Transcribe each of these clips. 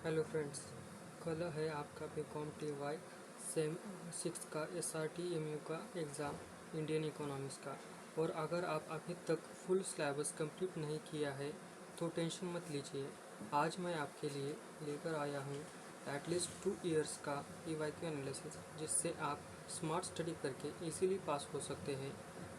Hello friends, कल है आपका बीकॉम TY सेम 6 का SRT-MU का एग्ज़ाम इंडियन इकोनॉमिक्स का। और अगर आप अभी तक फुल सिलेबस कंप्लीट नहीं किया है तो टेंशन मत लीजिए। आज मैं आपके लिए लेकर आया हूँ एटलीस्ट 2 इयर्स का EYQ एनालिसिस, जिससे आप स्मार्ट स्टडी करके इजीली पास हो सकते हैं।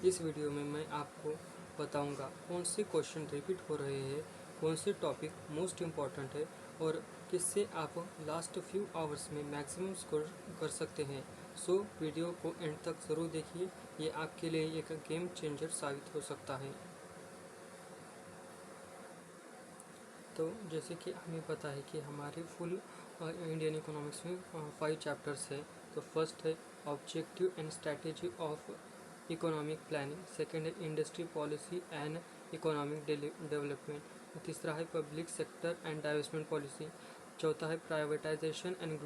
इस वीडियो में मैं आपको बताऊंगा कौन से क्वेश्चन रिपीट हो रहे हैं, कौन से टॉपिक मोस्ट इम्पॉर्टेंट है और किससे आप लास्ट फ्यू आवर्स में मैक्सिमम स्कोर कर सकते हैं। सो वीडियो को एंड तक ज़रूर देखिए, ये आपके लिए एक गेम चेंजर साबित हो सकता है। तो जैसे कि हमें पता है कि हमारे फुल इंडियन इकोनॉमिक्स में 5 चैप्टर्स है। तो फर्स्ट है objective and strategy of economic planning, second है industry policy and economic development, तीसरा है public sector and divestment policy, चौथा है privatisation and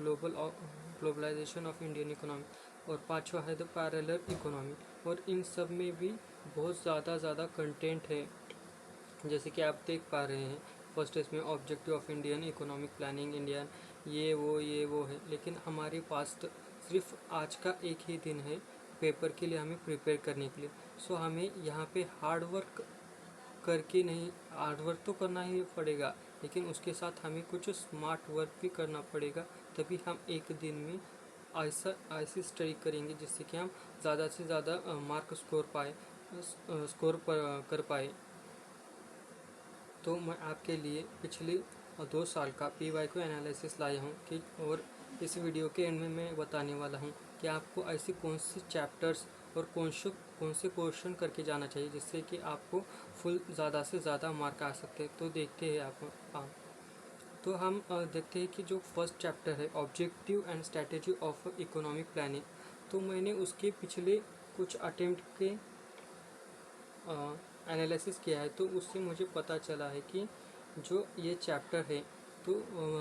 globalisation of Indian economy, और पांचवा है द पैरेलल इकोनॉमी। और इन सब में भी बहुत ज़्यादा कंटेंट है, जैसे कि आप देख पा रहे हैं। फर्स्ट इसमें objective of Indian economic planning Indian, ये वो है। लेकिन हमारे पास तो सिर्फ आज का एक ही दिन है पेपर के लिए, हमें प्रिपेयर करने के लिए। सो हमें यहाँ पे हार्ड वर्क करके नहीं, हार्ड वर्क तो करना ही पड़ेगा, लेकिन उसके साथ हमें कुछ स्मार्ट वर्क भी करना पड़ेगा। तभी हम एक दिन में ऐसी स्टडी करेंगे जिससे कि हम ज़्यादा से ज़्यादा मार्क स्कोर कर पाए। तो मैं आपके लिए पिछले 2 साल का PYQ एनालिसिस लाया हूँ कि, और इस वीडियो के एंड में मैं बताने वाला हूँ कि आपको ऐसे कौन से चैप्टर्स और कौन से क्वेश्चन करके जाना चाहिए जिससे कि आपको फुल ज़्यादा से ज़्यादा मार्क आ सकते हैं। तो देखते हैं आप। तो हम देखते हैं कि जो फर्स्ट चैप्टर है objective and strategy of economic planning, तो मैंने उसके पिछले कुछ अटेम्प्ट के एनालिसिस किया है। तो उससे मुझे पता चला है कि जो ये चैप्टर है, तो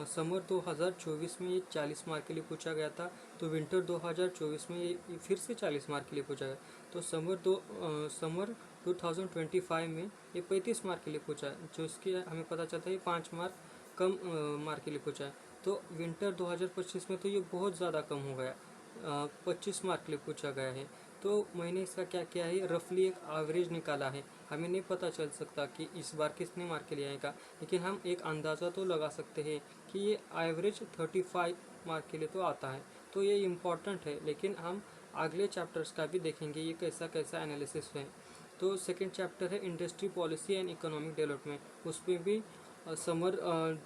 समर 2024 में ये 40 मार्क के लिए पूछा गया था। तो विंटर 2024 में ये फिर से 40 मार्क के लिए पूछा गया। तो समर 2025 में ये 35 मार्क के लिए पूछा है, जो इसके हमें पता चलता है ये 5 मार्क कम मार्क के लिए पूछा है। तो विंटर 2025 में तो ये बहुत ज़्यादा कम हो गया, 25 मार्क के लिए पूछा गया है। तो मैंने इसका क्या किया है, रफली एक एवरेज निकाला है। हमें नहीं पता चल सकता कि इस बार कितने मार्क के लिए आएगा, लेकिन हम एक अंदाज़ा तो लगा सकते हैं कि ये एवरेज 35 मार्क के लिए तो आता है। तो ये इम्पॉर्टेंट है, लेकिन हम अगले चैप्टर्स का भी देखेंगे ये कैसा कैसा एनालिसिस है। तो सेकेंड चैप्टर है industry policy and economic development. उसमें भी समर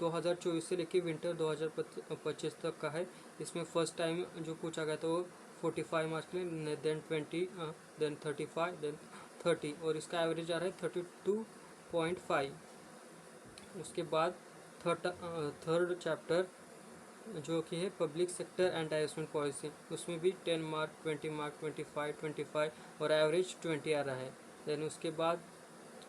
2024 से लेके विंटर 2025 तक का है। इसमें फर्स्ट टाइम जो पूछा गया था वो 45 मार्क्स के लिए, देन 20, देन 35, देन 30, और इसका एवरेज आ रहा है 32.5। उसके बाद थर्ड चैप्टर जो कि है public sector and divestment policy, उसमें भी 10 मार्क, 20 मार्क, 25 और एवरेज 20 आ रहा है। देन उसके बाद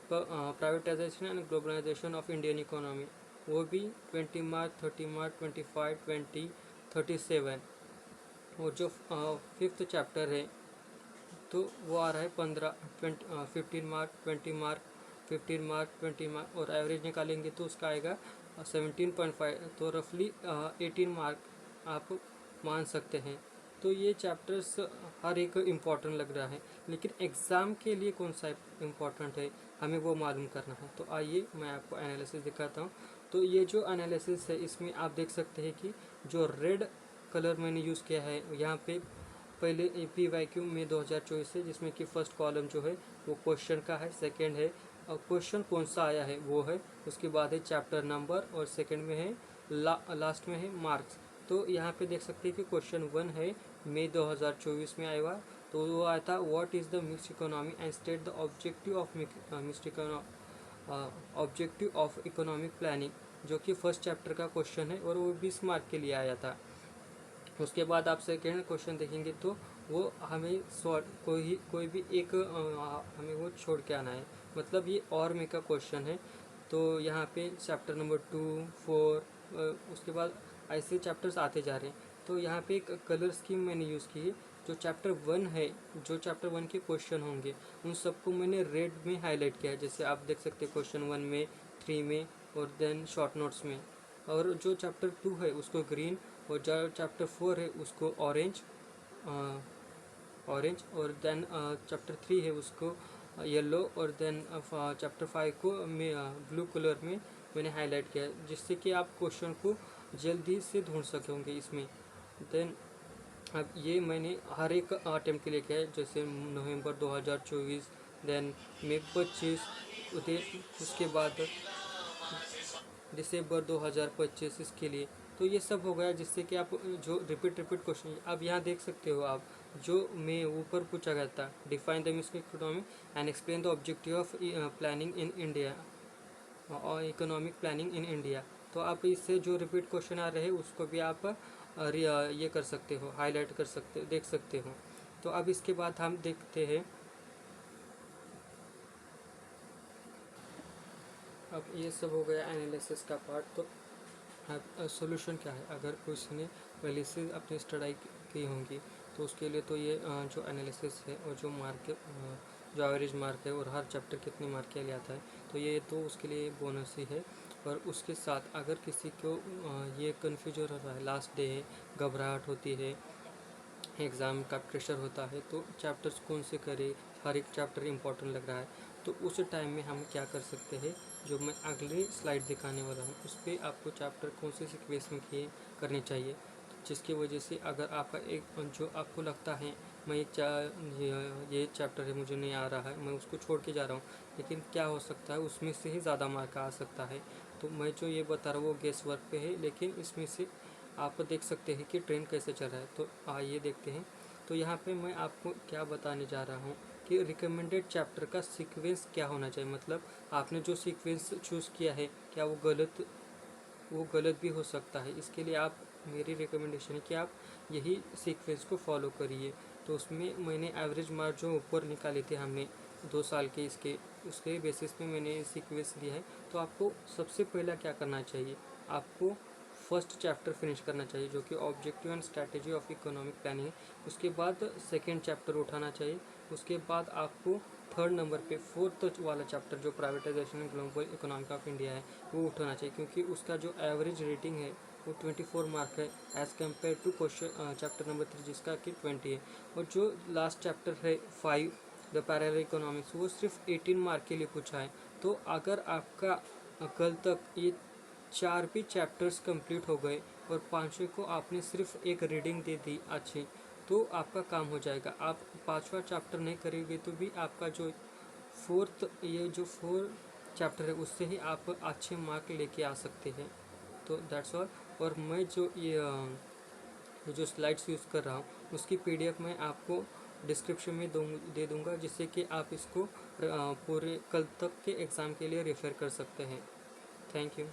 privatisation and globalisation of Indian economy, वो भी 20 मार्क, 30 मार्क, 25, 20, 37। और जो फिफ्थ चैप्टर है तो वो आ रहा है 15 मार्क, 20 मार्क, 15 मार्क, 20 मार्क, और एवरेज निकालेंगे तो उसका आएगा 17.5। तो रफली 18 मार्क आप मान सकते हैं। तो ये चैप्टर्स हर एक इम्पॉर्टेंट लग रहा है, लेकिन एग्ज़ाम के लिए कौन सा इम्पॉर्टेंट है हमें वो मालूम करना है। तो आइए मैं आपको एनालिसिस दिखाता हूँ। तो ये जो एनालिसिस है इसमें आप देख सकते हैं कि जो रेड कलर मैंने यूज़ किया है यहाँ पे, पहले PYQ में 2024 है, जिसमें कि फर्स्ट कॉलम जो है वो क्वेश्चन का है, सेकंड है क्वेश्चन कौन सा आया है वो है, उसके बाद है चैप्टर नंबर, और सेकंड में है लास्ट में है मार्क्स। तो यहाँ पे देख सकते हैं कि क्वेश्चन 1 है मई 2024 में आया हुआ। तो वो आया था what is the mixed economy and state the objective of objective of economic planning, जो कि फर्स्ट चैप्टर का क्वेश्चन है और वो 20 मार्क के लिए आया था। उसके बाद आप सेकेंड क्वेश्चन देखेंगे तो वो हमें कोई भी एक हमें वो छोड़ के आना है, मतलब ये और में का क्वेश्चन है। तो यहाँ पे चैप्टर नंबर 2, 4, उसके बाद ऐसे चैप्टर्स आते जा रहे हैं। तो यहाँ पे एक कलर स्कीम मैंने यूज़ की है। जो चैप्टर 1 है, जो चैप्टर 1 के क्वेश्चन होंगे उन सबको मैंने रेड में हाईलाइट किया है, जैसे आप देख सकते हैं क्वेश्चन 1 में, 3 में, और देन शॉर्ट नोट्स में। और जो चैप्टर 2 है उसको ग्रीन, और जो चैप्टर 4 है उसको ऑरेंज, और देन चैप्टर 3 है उसको येलो, और देन चैप्टर 5 को ब्लू कलर में मैंने हाईलाइट किया है, जिससे कि आप क्वेश्चन को जल्दी से ढूंढ सकोगे इसमें। देन अब ये मैंने हर एक अटेम्प्ट के लिए किया है, जैसे नवंबर 2024, देन मई 25, उसके बाद दिसंबर 2025 इसके लिए। तो ये सब हो गया, जिससे कि आप जो रिपीट क्वेश्चन अब यहाँ देख सकते हो आप, जो मैं ऊपर पूछा गया था, define the mixed economy and explain the objective of planning in India और इकोनॉमिक प्लानिंग इन इंडिया। तो आप इससे जो रिपीट क्वेश्चन आ रहे हैं उसको भी आप ये कर सकते हो, हाईलाइट कर सकते, देख सकते हो। तो अब इसके बाद हम देखते हैं, अब ये सब हो गया एनालिसिस का पार्ट। तो अब सॉल्यूशन क्या है, अगर किसी ने पहले से अपनी स्टडी की होंगी तो उसके लिए तो ये जो एनालिसिस है और जो मार्क जो एवरेज मार्क है और हर चैप्टर कितने मार्क के लिए आता है, तो ये तो उसके लिए बोनस ही है। और उसके साथ अगर किसी को ये कन्फ्यूजन हो रहा है, लास्ट डे है, घबराहट होती है, एग्ज़ाम का प्रेशर होता है, तो चैप्टर्स कौन से करें, हर एक चैप्टर इम्पोर्टेंट लग रहा है, तो उस टाइम में हम क्या कर सकते हैं, जो मैं अगले स्लाइड दिखाने वाला हूँ उस पर आपको चैप्टर कौन से सीक्वेंस में किए करने चाहिए, जिसकी वजह से अगर आपका एक जो आपको लगता है मैं ये चैप्टर है मुझे नहीं आ रहा है, मैं उसको छोड़ के जा रहा हूँ, लेकिन क्या हो सकता है उसमें से ही ज़्यादा मार्क आ सकता है। तो मैं जो ये बता रहा हूँ वो गेस वर्क पे है, लेकिन इसमें से आप देख सकते हैं कि ट्रेंड कैसे चल रहा है। तो आइए देखते हैं। तो यहाँ पे मैं आपको क्या बताने जा रहा हूँ कि रिकमेंडेड चैप्टर का सीक्वेंस क्या होना चाहिए, मतलब आपने जो सीक्वेंस चूज़ किया है क्या वो गलत भी हो सकता है। इसके लिए आप, मेरी रिकमेंडेशन है कि आप यही सीक्वेंस को फॉलो करिए। तो उसमें मैंने एवरेज मार्क जो ऊपर निकाले थे हमने 2 साल के, उसके बेसिस पे मैंने सीक्वेंस दिया है। तो आपको सबसे पहला क्या करना चाहिए, आपको फर्स्ट चैप्टर फिनिश करना चाहिए जो कि objective and strategy of economic planning है। उसके बाद सेकेंड चैप्टर उठाना चाहिए। उसके बाद आपको थर्ड नंबर पे फोर्थ वाला चैप्टर जो privatisation and global economic of India है वो उठाना चाहिए, क्योंकि उसका जो एवरेज रेटिंग है वो 24 मार्क है as compare to question chapter number 3 जिसका कि 20 है। और जो लास्ट चैप्टर है 5 द पैरेलल इकोनॉमिक्स वो सिर्फ 18 मार्क के लिए पूछा है। तो अगर आपका कल तक ये 4 भी चैप्टर्स कंप्लीट हो गए और 5वें को आपने सिर्फ एक रीडिंग दे दी अच्छी, तो आपका काम हो जाएगा। आप 5वां चैप्टर नहीं करेंगे तो भी आपका जो जो 4 चैप्टर है उससे ही आप अच्छे मार्क लेके आ सकते हैं। तो दैट्स ऑल। और मैं जो ये जो स्लाइड्स यूज़ कर रहा हूँ उसकी PDF मैं आपको डिस्क्रिप्शन में दे दूँगा, जिससे कि आप इसको पूरे कल तक के एग्ज़ाम के लिए रेफ़र कर सकते हैं। Thank you.